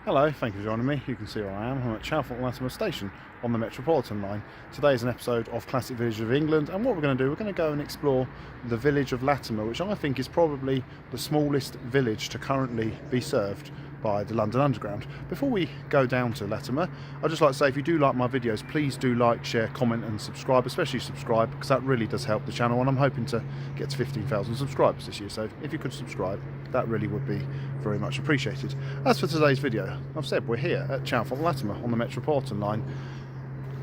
Hello, thank you for joining me. You can see where I am. I'm at Chalfont Latimer Station on the Metropolitan line. Today is an episode of Classic Villages of England, and what we're going to do, we're going to go and explore the village of Latimer, which I think is probably the smallest village to currently be served by the London Underground. Before we go down to Latimer, I'd just like to say, if you do like my videos, please do like, share, comment and subscribe, especially subscribe, because that really does help the channel, and I'm hoping to get to 15,000 subscribers this year, so if you could subscribe, that really would be very much appreciated. As for today's video, I've said we're here at Chalfont Latimer on the Metropolitan line.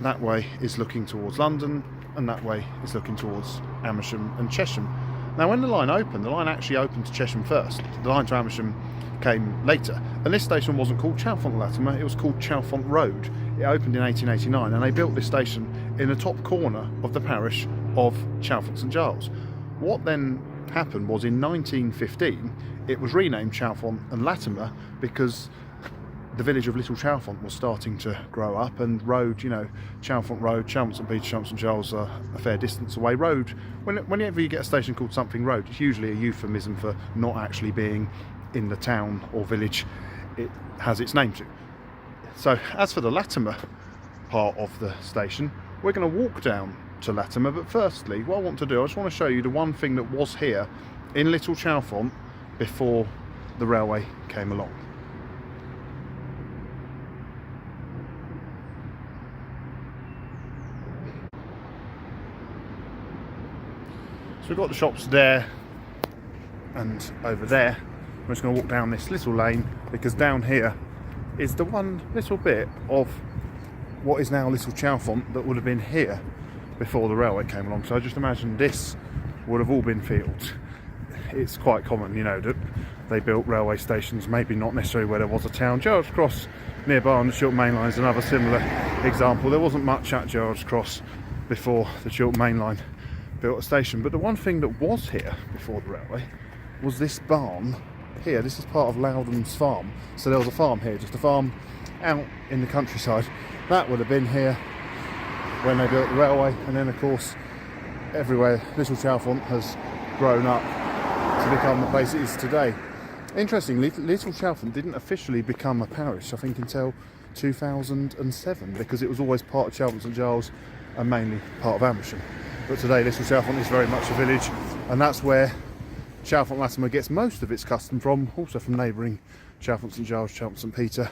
That way is looking towards London, and that way is looking towards Amersham and Chesham. Now, when the line opened, the line actually opened to Chesham first. The line to Amersham came later, and this station wasn't called Chalfont Latimer, it was called Chalfont Road. It opened in 1889, and they built this station in the top corner of the parish of Chalfont St Giles. What then happened was, in 1915 it was renamed Chalfont and Latimer because the village of Little Chalfont was starting to grow up, and road, you know, Chalfont Road, Chalfont St Peter, Chalfont St Giles are a fair distance away. Road, whenever you get a station called something road, it's usually a euphemism for not actually being in the town or village it has its name to. So as for the Latimer part of the station, we're going to walk down to Latimer, but firstly what I want to do, I just want to show you the one thing that was here in Little Chalfont before the railway came along. So we've got the shops there and over there. I'm just going to walk down this little lane, because down here is the one little bit of what is now Little Chalfont that would have been here before the railway came along. So I just imagine this would have all been fields. It's quite common, you know, that they built railway stations, maybe not necessarily where there was a town. Gerrards Cross nearby on the Chiltern Main Line is another similar example. There wasn't much at Gerrards Cross before the Chiltern Main Line built a station, but the one thing that was here before the railway was this barn here. This is part of Loudon's farm. So there was a farm here, just a farm out in the countryside. That would have been here when they built the railway, and then of course everywhere Little Chalfont has grown up to become the place it is today. Interestingly, Little Chalfont didn't officially become a parish, I think, until 2007, because it was always part of Chalfont St Giles and mainly part of Amersham. But today Little Chalfont is very much a village, and that's where Chalfont Latimer gets most of its custom from, also from neighbouring Chalfont St Giles, Chalfont St Peter.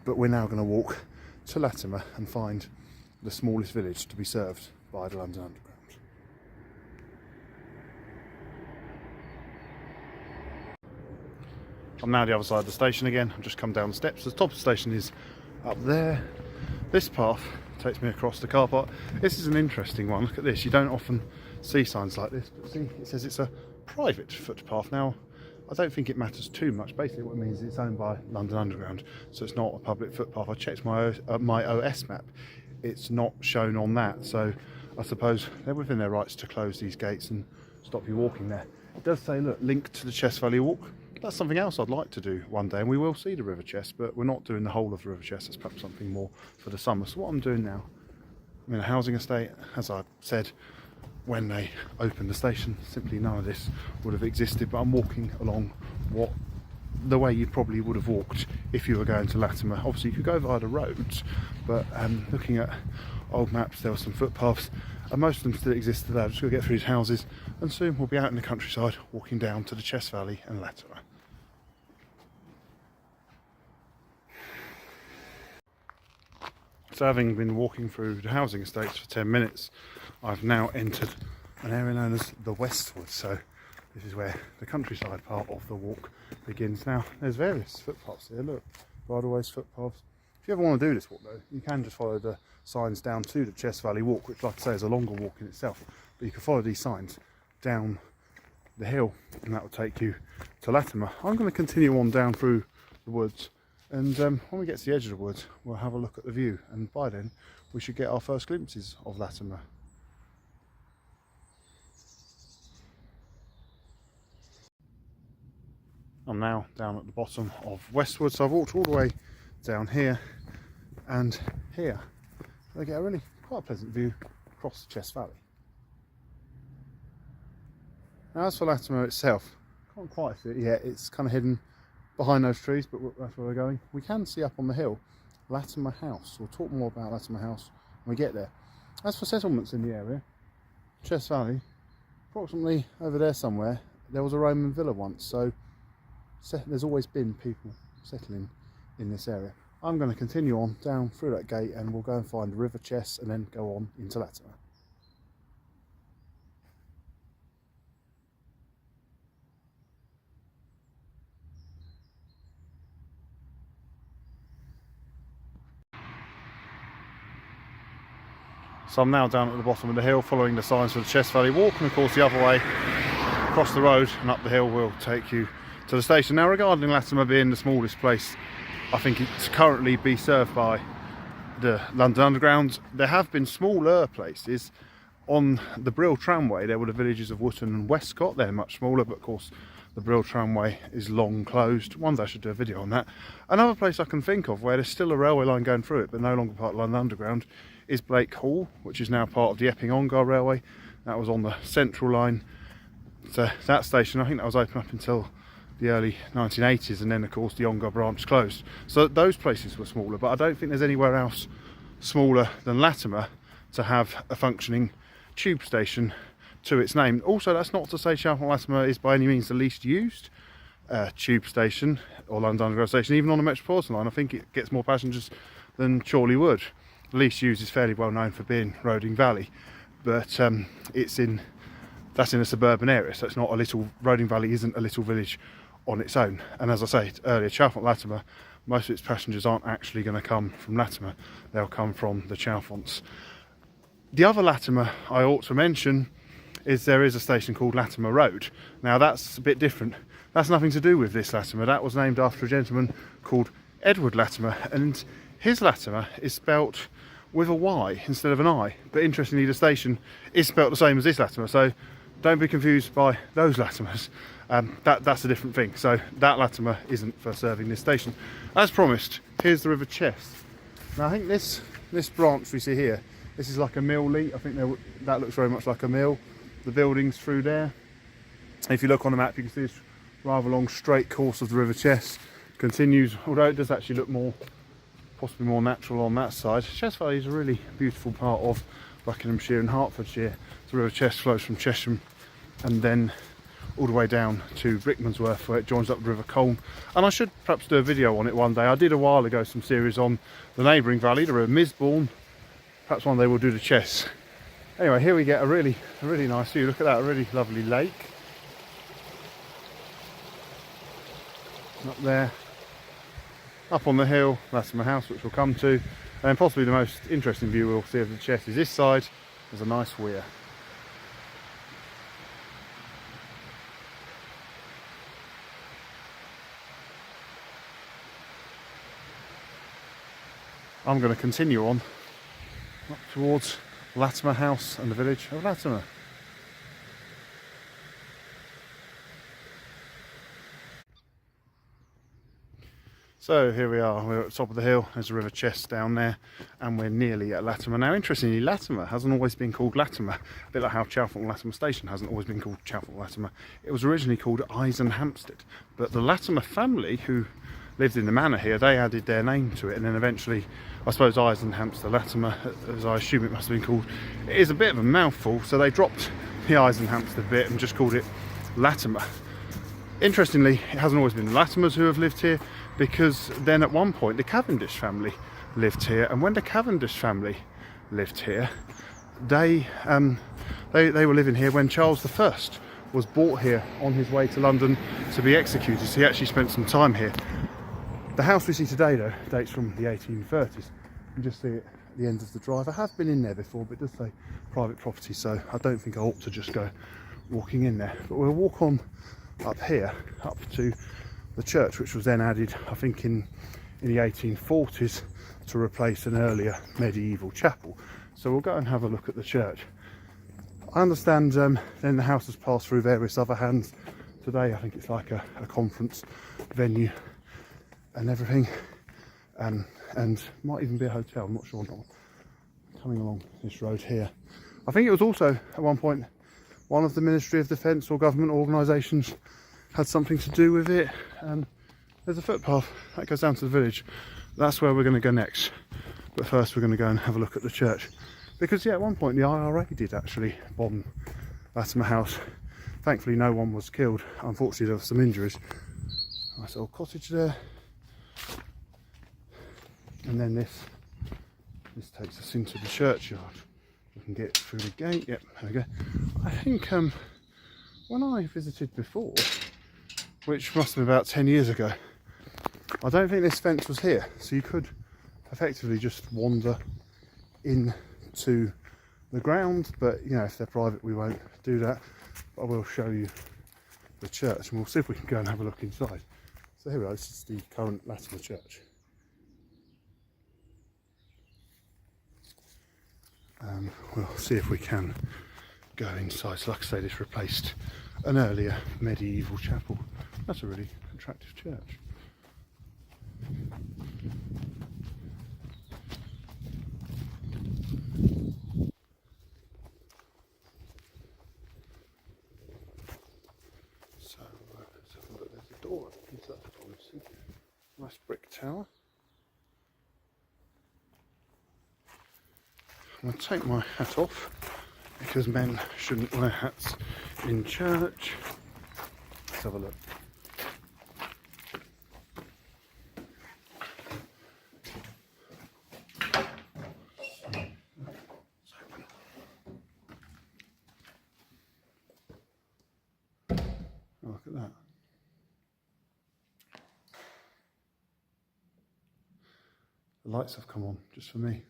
But we're now going to walk to Latimer and find the smallest village to be served by the London Underground. I'm now the other side of the station again. I've just come down the steps. The top of the station is up there. This path takes me across the car park. This is an interesting one. Look at this. You don't often see signs like this, but see, it says it's a private footpath. Now, I don't think it matters too much. Basically what it means is it's owned by London Underground, so it's not a public footpath. I checked my OS map, it's not shown on that, so I suppose they're within their rights to close these gates and stop you walking there. It does say, look, link to the Chess Valley Walk. That's something else I'd like to do one day, and we will see the River Chess, but we're not doing the whole of the River Chess. That's perhaps something more for the summer. So what I'm doing now, I'm in a housing estate. As I said, when they opened the station, simply none of this would have existed, but I'm walking along the way you probably would have walked if you were going to Latimer. Obviously you could go via the roads, but looking at old maps, there were some footpaths, and most of them still exist today. I'm just going to get through these houses, and soon we'll be out in the countryside walking down to the Chess Valley and Latimer. So having been walking through the housing estates for 10 minutes, I've now entered an area known as the Westwood. So this is where the countryside part of the walk begins. Now, there's various footpaths here, look, bridleways, footpaths. If you ever want to do this walk though, you can just follow the signs down to the Chess Valley Walk, which, like I say, is a longer walk in itself. But you can follow these signs down the hill, and that will take you to Latimer. I'm going to continue on down through the woods, and when we get to the edge of the woods, we'll have a look at the view, and by then we should get our first glimpses of Latimer. I'm now down at the bottom of Westwood, so I've walked all the way down here and here. I get a really quite a pleasant view across the Chess Valley. Now, as for Latimer itself, can't quite see it yet. It's kind of hidden behind those trees, but that's where we're going. We can see up on the hill Latimer House. We'll talk more about Latimer House when we get there. As for settlements in the area, Chess Valley, approximately over there somewhere, there was a Roman villa once, so there's always been people settling in this area. I'm going to continue on down through that gate and we'll go and find the River Chess and then go on into Latimer. So I'm now down at the bottom of the hill following the signs for the Chess Valley Walk, and of course the other way across the road and up the hill will take you to the station. Now, regarding Latimer being the smallest place, I think it's currently be served by the London Underground. There have been smaller places on the Brill tramway. There were the villages of Wootton and Westcott. They're much smaller, but of course the Brill tramway is long closed. One day I should do a video on that. Another place I can think of where there's still a railway line going through it but no longer part of London Underground is Blake Hall, which is now part of the Epping-Ongar Railway. That was on the Central line. So that station, I think that was open up until the early 1980s, and then of course the Ongar branch closed. So those places were smaller, but I don't think there's anywhere else smaller than Latimer to have a functioning tube station to its name. Also, that's not to say Chalfont Latimer is by any means the least used tube station or London Underground station. Even on the Metropolitan line, I think it gets more passengers than Chorley Wood. The least used is fairly well known for being Roding Valley, but that's in a suburban area, so it's not a little. Roding Valley isn't a little village on its own. And as I said earlier, Chalfont Latimer, most of its passengers aren't actually going to come from Latimer, they'll come from the Chalfonts. The other Latimer I ought to mention is there is a station called Latimer Road. Now that's a bit different. That's nothing to do with this Latimer. That was named after a gentleman called Edward Latimer, and his Latimer is spelt with a Y instead of an I. But interestingly, the station is spelt the same as this Latimer, so don't be confused by those Latimers. That's a different thing. So that Latimer isn't for serving this station. As promised, here's the River Chess. Now I think this branch we see here, this is like a mill lead. I think that looks very much like a mill. The buildings through there. If you look on the map, you can see this rather long straight course of the River Chess continues, although it does actually look possibly more natural on that side. Chess Valley is a really beautiful part of Buckinghamshire and Hertfordshire. The River Chess flows from Chesham and then all the way down to Rickmansworth, where it joins up the River Colne. And I should perhaps do a video on it one day. I did a while ago some series on the neighbouring valley, the River Misbourne. Perhaps one day we'll do the Chess. Anyway, here we get a really nice view. Look at that, a really lovely lake. Up there. Up on the hill, Latimer House, which we'll come to. And possibly the most interesting view we'll see of the Chess is this side. There's a nice weir. I'm going to continue on up towards Latimer House and the village of Latimer. So here we are, we're at the top of the hill, there's a River Chess down there, and we're nearly at Latimer. Now interestingly, Latimer hasn't always been called Latimer, a bit like how Chalfont Latimer Station hasn't always been called Chalfont Latimer. It was originally called Eisenhampstead, but the Latimer family who lived in the manor here, they added their name to it, and then eventually, I suppose Eisenhampstead Latimer, as I assume it must have been called, it is a bit of a mouthful, so they dropped the Eisenhampstead bit and just called it Latimer. Interestingly, it hasn't always been the Latimers who have lived here, because then at one point the Cavendish family lived here, and when the Cavendish family lived here, they were living here when Charles I was brought here on his way to London to be executed, so he actually spent some time here. The house we see today though dates from the 1830s. You can just see it at the end of the drive. I have been in there before, but it does say private property, so I don't think I ought to just go walking in there. But we'll walk on up here, up to the church, which was then added, I think, in the 1840s to replace an earlier medieval chapel. So we'll go and have a look at the church. I understand then the house has passed through various other hands. Today I think it's like a conference venue and everything, and might even be a hotel, I'm not sure. Not coming along this road here. I think it was also at one point one of the Ministry of Defence or government organisations had something to do with it. there's a footpath that goes down to the village. That's where we're going to go next. But first we're going to go and have a look at the church. Because yeah, at one point the IRA did actually bomb Latimer House. Thankfully no one was killed. Unfortunately there were some injuries. Nice little cottage there. And then this takes us into the churchyard. We can get through the gate. Yep, there we go. I think when I visited before, which must have been about 10 years ago, I don't think this fence was here, so you could effectively just wander into the ground, but you know, if they're private we won't do that. But I will show you the church and we'll see if we can go and have a look inside. So here we are, this is the current Latimer church. We'll see if we can go inside. So like I say, this replaced an earlier medieval chapel. That's a really attractive church. So let's have a look. There's a door into that promising. Nice brick tower. I'm going to take my hat off because men shouldn't wear hats in church. Let's have a look. Oh, look at that. The lights have come on just for me.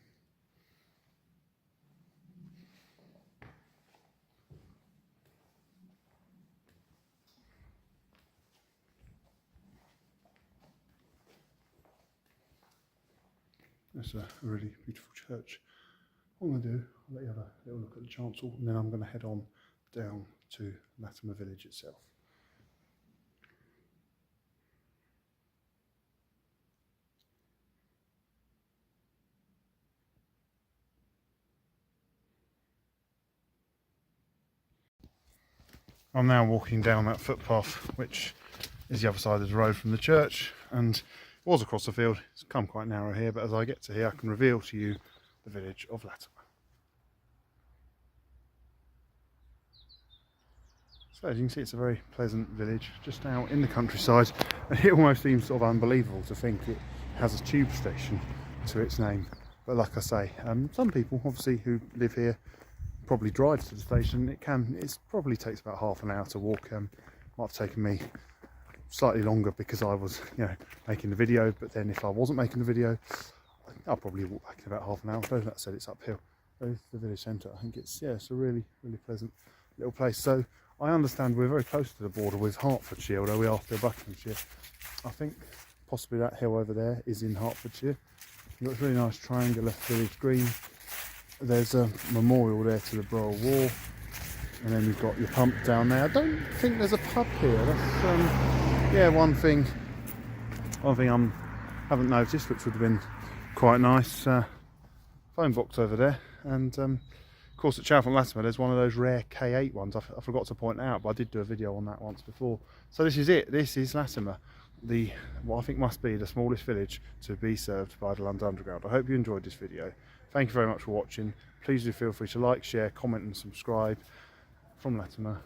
It's a really beautiful church. What I'm going to do, I'll let you have a little look at the chancel and then I'm going to head on down to Latimer village itself. I'm now walking down that footpath which is the other side of the road from the church, and it was across the field. It's come quite narrow here, but as I get to here I can reveal to you the village of Latimer. So as you can see, it's a very pleasant village just out in the countryside, and it almost seems sort of unbelievable to think it has a tube station to its name. But like I say, some people obviously who live here probably drive to the station. It probably takes about half an hour to walk. Might have taken me slightly longer because I was, you know, making the video, but then if I wasn't making the video, I'll probably walk back in about half an hour. So that said, it's uphill. There's the village centre. I think it's, yeah, it's a really, really pleasant little place. So I understand we're very close to the border with Hertfordshire, although we are still Buckinghamshire. I think possibly that hill over there is in Hertfordshire. You've got this really nice triangular village green. There's a memorial there to the Boer War, and then you've got your pump down there. I don't think there's a pub here. That's yeah, one thing I haven't noticed, which would have been quite nice. Phone box over there, and of course at Chalfont Latimer there's one of those rare K8 ones. I forgot to point out, but I did do a video on that once before. So this is it. This is Latimer, what I think must be the smallest village to be served by the London Underground. I hope you enjoyed this video. Thank you very much for watching. Please do feel free to like, share, comment and subscribe. From Latimer.